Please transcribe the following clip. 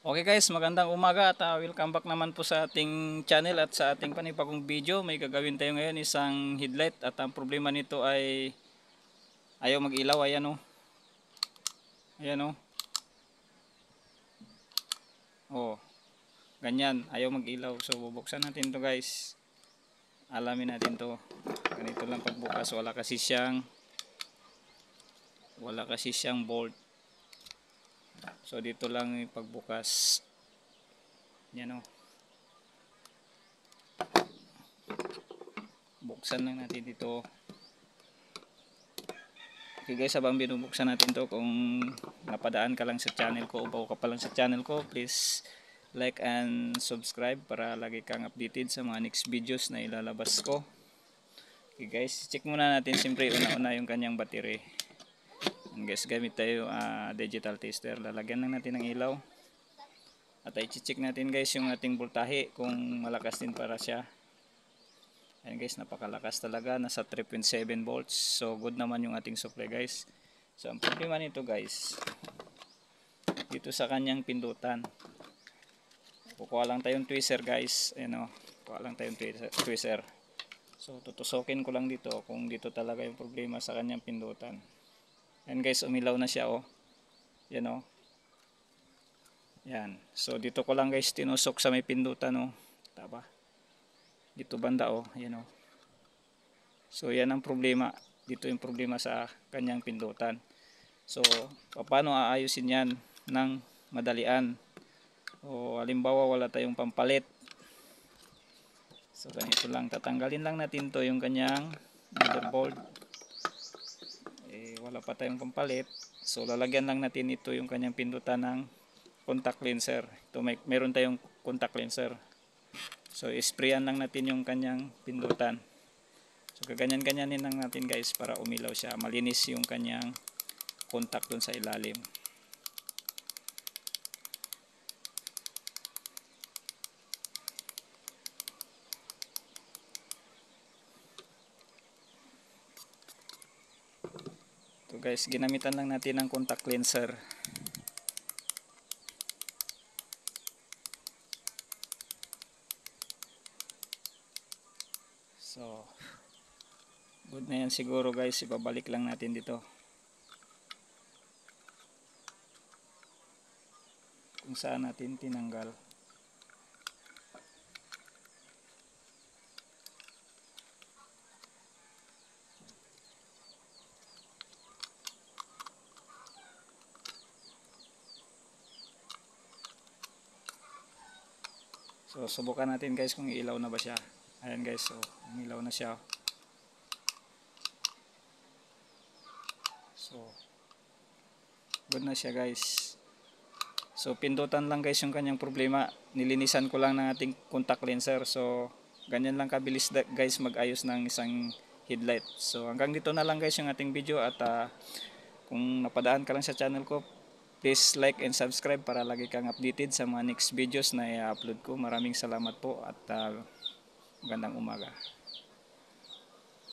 Okay guys, magandang umaga at welcome back naman po sa ating channel at sa ating panibagong video. May gagawin tayo ngayon isang headlight at ang problema nito ay ayaw mag-ilaw. Ayan o. Ayan o. Oh, ganyan. Ayaw mag-ilaw. So bubuksan natin to guys. Alamin natin to. Ganito lang pagbukas. Wala kasi siyang bolt. So dito lang yung pagbukas. Yan o. Buksan lang natin dito. Okay guys, habang binubuksan natin to, kung napadaan ka lang sa channel ko o bago ka pa lang sa channel ko, please like and subscribe para lagi kang updated sa mga next videos na ilalabas ko. Okay guys, check muna natin siyempre una-una yung kanyang battery. And guys, gamit tayo digital tester. Lalagyan lang natin ng ilaw. At i-check natin guys yung ating voltahe kung malakas din para siya. Ayan guys, napakalakas talaga, nasa 3.7 volts. So good naman yung ating supply guys. So ang problema nito guys, dito sa kanyang pindutan, kukuha lang tayong tweezer guys. Ayan o, kukuha lang tayong tweezer. So tutusokin ko lang dito kung dito talaga yung problema sa kanyang pindutan. Ayan guys, umilaw na siya o. Yan o. Yan. So dito ko lang guys tinusok sa may pindutan o. Taba. Dito banda o. Yan o. So yan ang problema. Dito yung problema sa kanyang pindutan. So paano aayusin yan ng madalian? O halimbawa wala tayong pampalit. So ganito lang. Tatanggalin lang natin to yung kanyang motherboard. Wala pa tayong pampalit. So lalagyan lang natin ito yung kanyang pindutan ng contact lenser. Ito meron tayong contact lenser. So isprayan lang natin yung kanyang pindutan. So kaganyan-ganyanin lang natin guys para umilaw siya. Malinis yung kanyang contact dun sa ilalim. So guys, ginamitan lang natin ng contact lenser. So good na yan siguro guys, ibabalik lang natin dito kung saan natin tinanggal. So subukan natin guys kung ilaw na ba siya. Ayan guys, so umilaw na siya. So good na siya guys. So pindutan lang guys yung kanyang problema. Nilinisan ko lang ng ating contact lenser. So ganyan lang kabilis guys mag-ayos ng isang headlight. So hanggang dito na lang guys yung ating video. At kung napadaan ka lang sa channel ko, please like and subscribe para lagi kang updated sa mga next videos na i-upload ko. Maraming salamat po at magandang umaga.